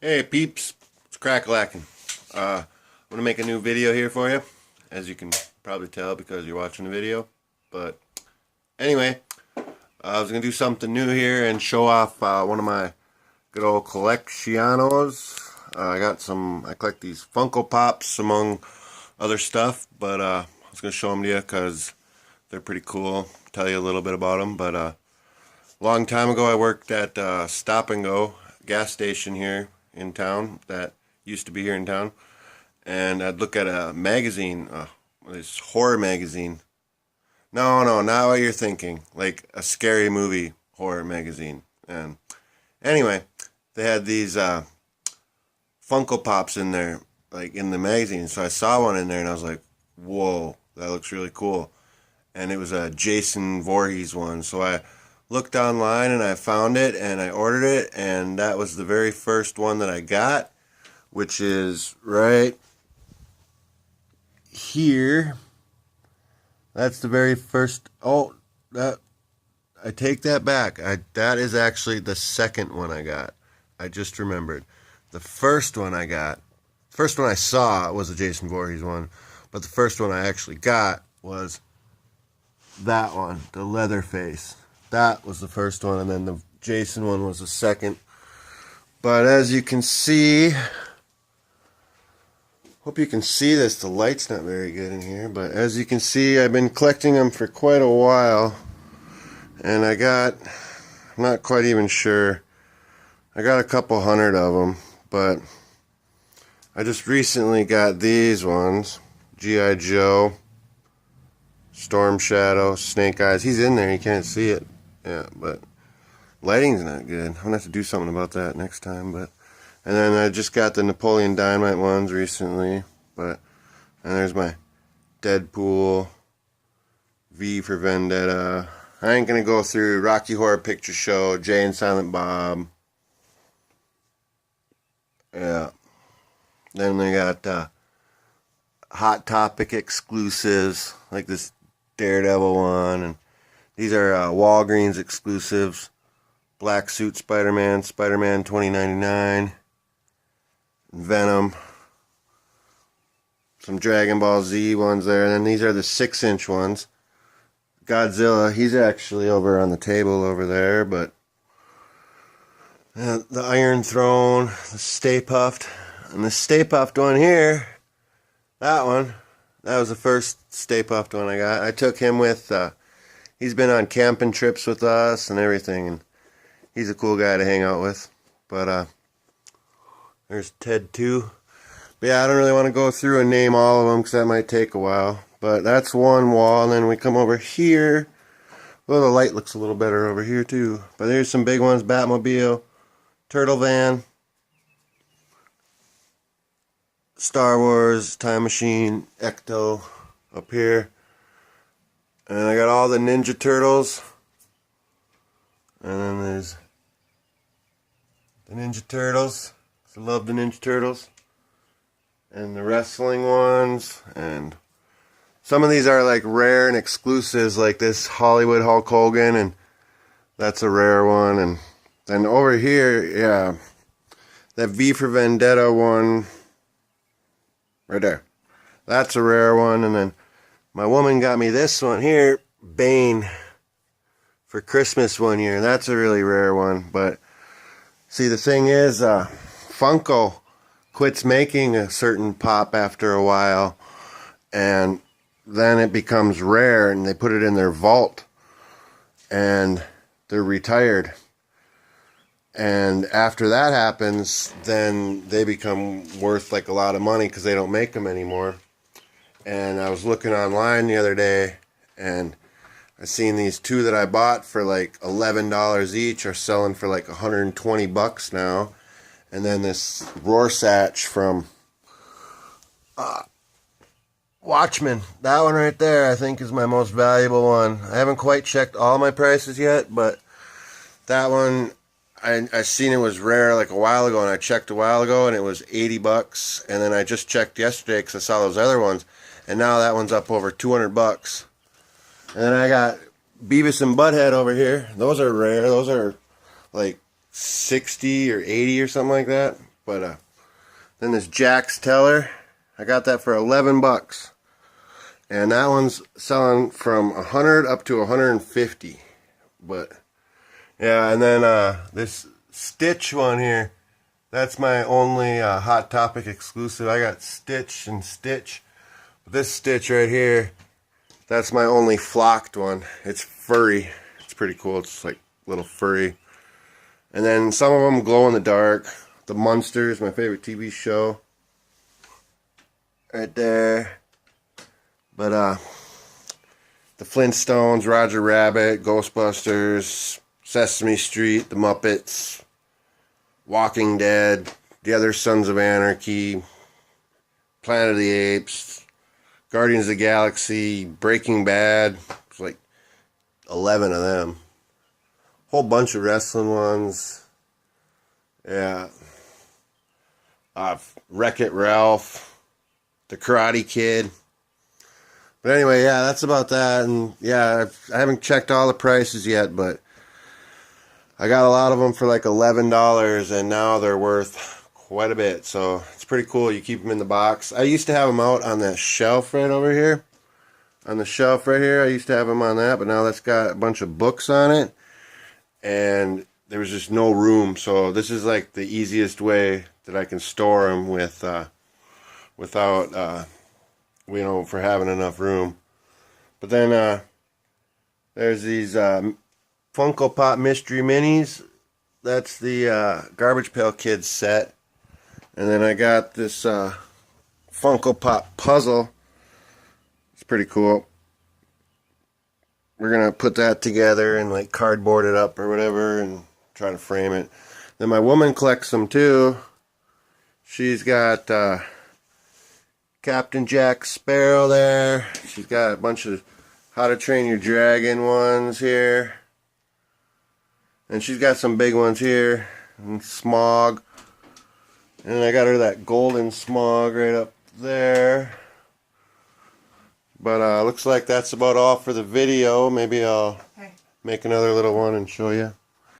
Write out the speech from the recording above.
Hey peeps, it's Crackalackin'. I'm gonna make a new video here for you, as you can probably tell because you're watching the video. But anyway, I was gonna do something new here and show off one of my good old colleccionos. I collect these Funko Pops among other stuff, but I was gonna show them to you because they're pretty cool. Tell you a little bit about them. But a long time ago, I worked at Stop and Go gas station here in town that used to be here in town, and I'd look at a magazine, this horror magazine. No, not what you're thinking, like a scary movie horror magazine. And anyway, they had these Funko Pops in there, like in the magazine. So I saw one in there, and I was like, "Whoa, that looks really cool." And it was a Jason Voorhees one. So I looked online and I found it and I ordered it, and that was the very first one that I got, which is right here. That's the very first. Oh, that I take that back. That is actually the second one I got. I just remembered. The first one I got, first one I saw was the Jason Voorhees one, but the first one I actually got was that one, the Leatherface. That was the first one, and then the Jason one was the second. But as you can see, hope you can see this. The light's not very good in here, but as you can see, I've been collecting them for quite a while, and I'm not quite even sure. I got a couple hundred of them, but I just recently got these ones. G.I. Joe, Storm Shadow, Snake Eyes. He's in there, you can't see it. Yeah, but lighting's not good. I'm gonna have to do something about that next time. And then I just got the Napoleon Dynamite ones recently. And there's my Deadpool, V for Vendetta. I ain't gonna go through Rocky Horror Picture Show, Jay and Silent Bob. Yeah. Then they got Hot Topic exclusives, like this Daredevil one, and these are Walgreens exclusives. Black Suit Spider-Man, Spider-Man 2099, Venom, some Dragon Ball Z ones there, and then these are the 6-inch ones. Godzilla, he's actually over on the table over there, but the Iron Throne, the Stay Puft, and the Stay Puft one here, that was the first Stay Puft one I got. I took him with, he's been on camping trips with us and everything, and he's a cool guy to hang out with. But there's Ted too. But yeah, I don't really want to go through and name all of them because that might take a while. But that's one wall, and then we come over here. Well, the light looks a little better over here too. But there's some big ones: Batmobile, Turtle Van, Star Wars, Time Machine, Ecto up here. And I got all the Ninja Turtles. And then there's the Ninja Turtles. I love the Ninja Turtles. And the wrestling ones. And some of these are like rare and exclusives, like this Hollywood Hulk Hogan, and that's a rare one. And then over here, yeah, that V for Vendetta one, right there. That's a rare one. And then my woman got me this one here, Bane, for Christmas one year. That's a really rare one. But see, the thing is, Funko quits making a certain pop after a while, and then it becomes rare, and they put it in their vault, and they're retired. And after that happens, then they become worth like a lot of money because they don't make them anymore. And I was looking online the other day, and I seen these two that I bought for like $11 each are selling for like $120 now. And then this Rorschach from Watchmen, that one right there, I think is my most valuable one. I haven't quite checked all my prices yet, but that one, I seen it was rare like a while ago, and I checked a while ago, and it was $80. And then I just checked yesterday because I saw those other ones, and now that one's up over $200. And then I got Beavis and Butthead over here. Those are rare. Those are like 60 or 80 or something like that. But then this Jack's Teller, I got that for 11 bucks. And that one's selling from 100 up to 150. But yeah, and then this Stitch one here, that's my only Hot Topic exclusive. I got Stitch and Stitch. But this Stitch right here, that's my only flocked one. It's furry. It's pretty cool. It's like little furry. And then some of them glow in the dark. The Munsters, my favorite TV show. Right there. But the Flintstones, Roger Rabbit, Ghostbusters, Sesame Street, The Muppets, Walking Dead, The Other Sons of Anarchy, Planet of the Apes, Guardians of the Galaxy, Breaking Bad. It's like 11 of them. Whole bunch of wrestling ones. Yeah. Wreck-It Ralph, The Karate Kid. But anyway, yeah, that's about that. And yeah, I haven't checked all the prices yet, but I got a lot of them for like $11, and now they're worth quite a bit. So it's pretty cool. You keep them in the box. I used to have them out on that shelf right over here. On the shelf right here, I used to have them on that, but now that's got a bunch of books on it, and there was just no room. So this is like the easiest way that I can store them without for having enough room. But then there's these Funko Pop Mystery Minis. That's the Garbage Pail Kids set. And then I got this Funko Pop puzzle. It's pretty cool. We're gonna put that together and like cardboard it up or whatever and try to frame it. Then my woman collects them too. She's got Captain Jack Sparrow there. She's got a bunch of How to Train Your Dragon ones here. And she's got some big ones here. And Smog. And I got her that golden Smog right up there. But looks like that's about all for the video. Maybe I'll make another little one and show you.